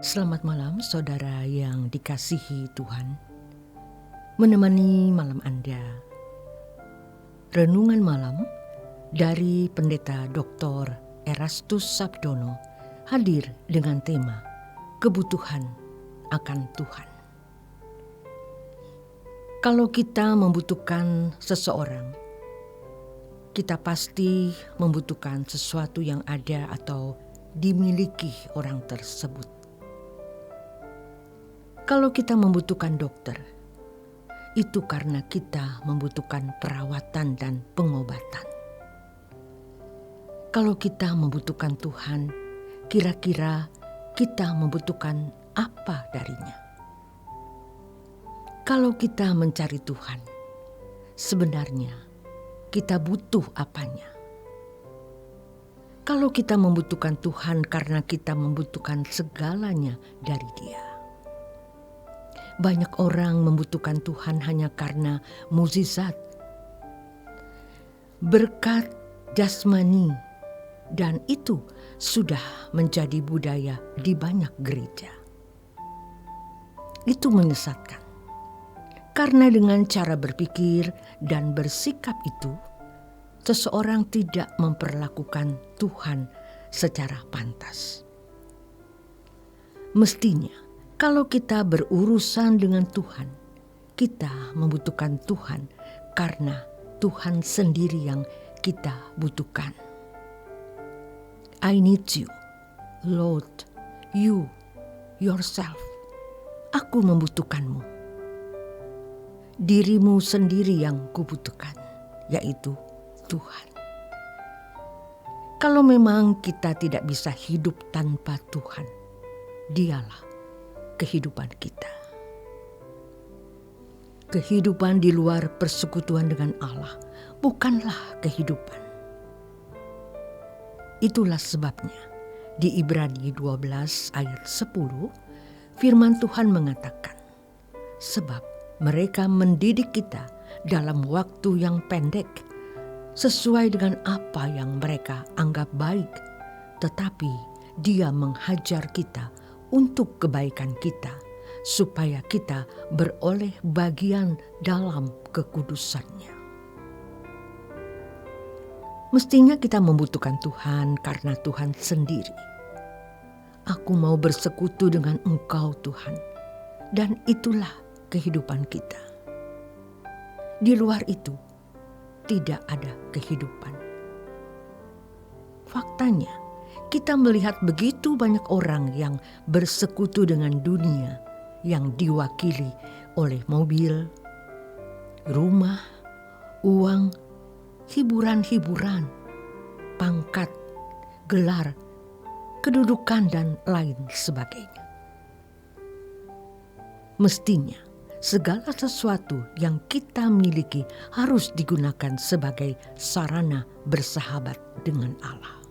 Selamat malam saudara yang dikasihi Tuhan. Menemani malam Anda, renungan malam dari Pendeta Dr. Erastus Sabdono hadir dengan tema kebutuhan akan Tuhan. Kalau kita membutuhkan seseorang, kita pasti membutuhkan sesuatu yang ada atau dimiliki orang tersebut. Kalau kita membutuhkan dokter, itu karena kita membutuhkan perawatan dan pengobatan. Kalau kita membutuhkan Tuhan, kira-kira kita membutuhkan apa darinya? Kalau kita mencari Tuhan, sebenarnya kita butuh apanya? Kalau kita membutuhkan Tuhan karena kita membutuhkan segalanya dari Dia. Banyak orang membutuhkan Tuhan hanya karena mukjizat, berkat jasmani, dan itu sudah menjadi budaya di banyak gereja. Itu menyesatkan, karena dengan cara berpikir dan bersikap itu, seseorang tidak memperlakukan Tuhan secara pantas. Mestinya, kalau kita berurusan dengan Tuhan, kita membutuhkan Tuhan karena Tuhan sendiri yang kita butuhkan. I need you, Lord, you, yourself. Aku membutuhkanmu. Dirimu sendiri yang kubutuhkan, yaitu Tuhan. Kalau memang kita tidak bisa hidup tanpa Tuhan, Dialah kehidupan kita. Kehidupan di luar persekutuan dengan Allah bukanlah kehidupan. Itulah sebabnya di Ibrani 12 ayat 10 firman Tuhan mengatakan, sebab mereka mendidik kita dalam waktu yang pendek sesuai dengan apa yang mereka anggap baik, tetapi Dia menghajar kita untuk kebaikan kita, supaya kita beroleh bagian dalam kekudusannya. Mestinya kita membutuhkan Tuhan karena Tuhan sendiri. Aku mau bersekutu dengan Engkau Tuhan, dan itulah kehidupan kita. Di luar itu, tidak ada kehidupan. Faktanya, kita melihat begitu banyak orang yang bersekutu dengan dunia yang diwakili oleh mobil, rumah, uang, hiburan-hiburan, pangkat, gelar, kedudukan, dan lain sebagainya. Mestinya segala sesuatu yang kita miliki harus digunakan sebagai sarana bersahabat dengan Allah.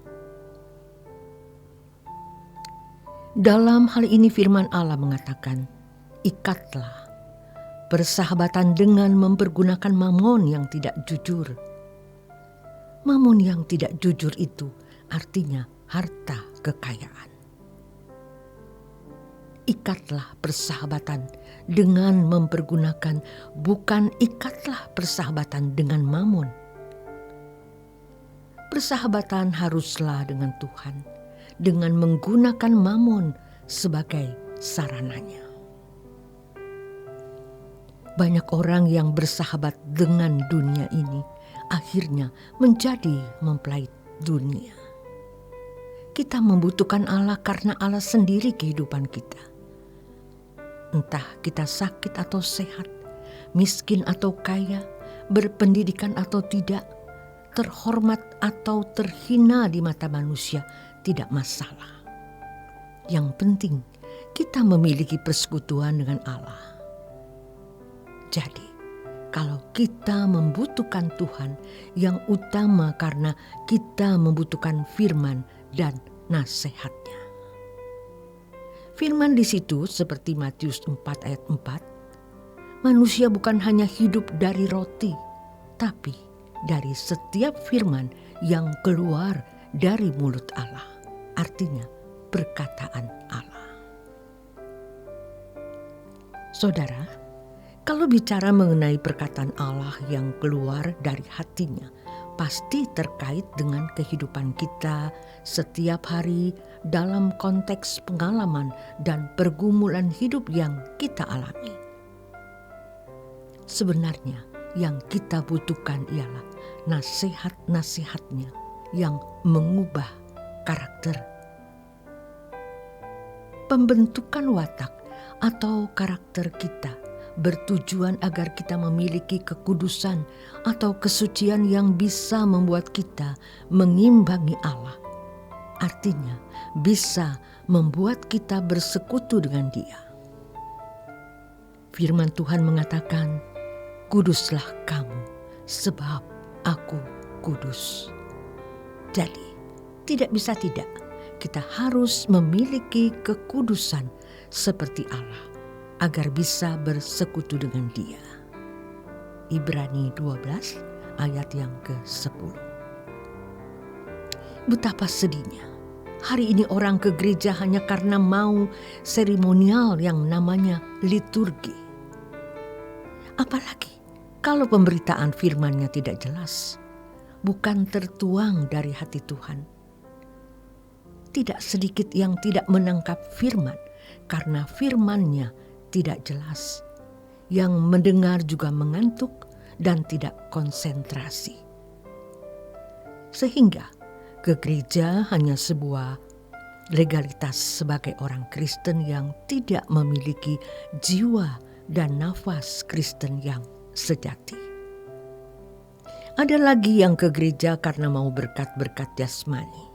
Dalam hal ini firman Allah mengatakan, ikatlah persahabatan dengan mempergunakan mamon yang tidak jujur. Mamon yang tidak jujur itu artinya harta kekayaan. Ikatlah persahabatan dengan mempergunakan, bukan ikatlah persahabatan dengan mamon. Persahabatan haruslah dengan Tuhan, dengan menggunakan mamon sebagai sarananya. Banyak orang yang bersahabat dengan dunia ini akhirnya menjadi mempelai dunia. Kita membutuhkan Allah karena Allah sendiri kehidupan kita. Entah kita sakit atau sehat, miskin atau kaya, berpendidikan atau tidak, terhormat atau terhina di mata manusia, tidak masalah. Yang penting kita memiliki persekutuan dengan Allah. Jadi, kalau kita membutuhkan Tuhan, yang utama karena kita membutuhkan firman dan nasihatnya. Firman di situ seperti Matius 4 ayat 4, manusia bukan hanya hidup dari roti, tapi dari setiap firman yang keluar dari mulut Allah. Artinya perkataan Allah. Saudara, kalau bicara mengenai perkataan Allah yang keluar dari hatinya, pasti terkait dengan kehidupan kita setiap hari dalam konteks pengalaman dan pergumulan hidup yang kita alami. Sebenarnya yang kita butuhkan ialah nasihat-nasihatnya yang mengubah karakter. Pembentukan watak atau karakter kita bertujuan agar kita memiliki kekudusan atau kesucian yang bisa membuat kita mengimbangi Allah. Artinya bisa membuat kita bersekutu dengan Dia. Firman Tuhan mengatakan, "Kuduslah kamu, sebab aku kudus." Jadi, tidak bisa tidak, kita harus memiliki kekudusan seperti Allah agar bisa bersekutu dengan Dia. Ibrani 12 ayat yang ke-10. Betapa sedihnya hari ini orang ke gereja hanya karena mau seremonial yang namanya liturgi. Apalagi kalau pemberitaan firman-Nya tidak jelas, bukan tertuang dari hati Tuhan. Tidak sedikit yang tidak menangkap firman karena firman-Nya tidak jelas. Yang mendengar juga mengantuk dan tidak konsentrasi. Sehingga ke gereja hanya sebuah legalitas sebagai orang Kristen yang tidak memiliki jiwa dan nafas Kristen yang sejati. Ada lagi yang ke gereja karena mau berkat-berkat jasmani.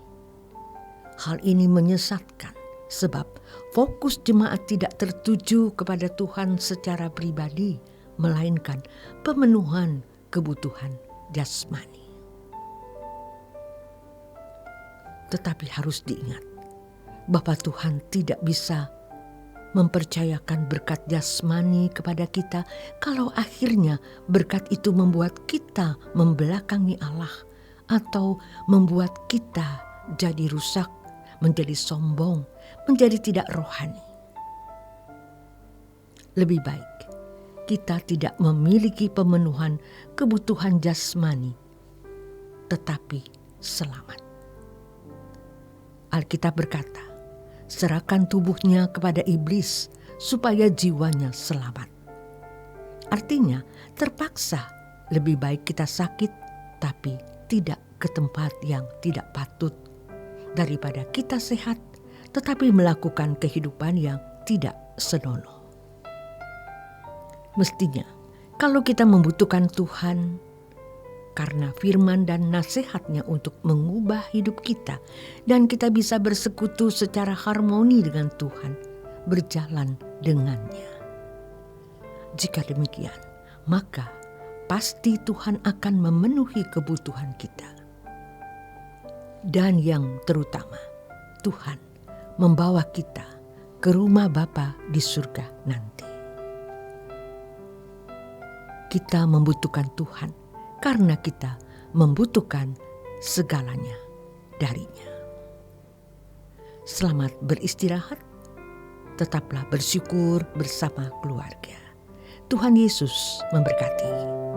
Hal ini menyesatkan sebab fokus jemaat tidak tertuju kepada Tuhan secara pribadi, melainkan pemenuhan kebutuhan jasmani. Tetapi harus diingat bahwa Tuhan tidak bisa mempercayakan berkat jasmani kepada kita kalau akhirnya berkat itu membuat kita membelakangi Allah atau membuat kita jadi rusak, menjadi sombong, menjadi tidak rohani. Lebih baik kita tidak memiliki pemenuhan kebutuhan jasmani, tetapi selamat. Alkitab berkata, serahkan tubuhnya kepada iblis supaya jiwanya selamat. Artinya terpaksa lebih baik kita sakit tapi tidak ke tempat yang tidak patut daripada kita sehat tetapi melakukan kehidupan yang tidak senonoh. Mestinya kalau kita membutuhkan Tuhan karena firman dan nasihatnya untuk mengubah hidup kita dan kita bisa bersekutu secara harmoni dengan Tuhan, berjalan dengannya. Jika demikian, maka pasti Tuhan akan memenuhi kebutuhan kita. Dan yang terutama, Tuhan membawa kita ke rumah Bapa di surga nanti. Kita membutuhkan Tuhan karena kita membutuhkan segalanya darinya. Selamat beristirahat, tetaplah bersyukur bersama keluarga. Tuhan Yesus memberkati.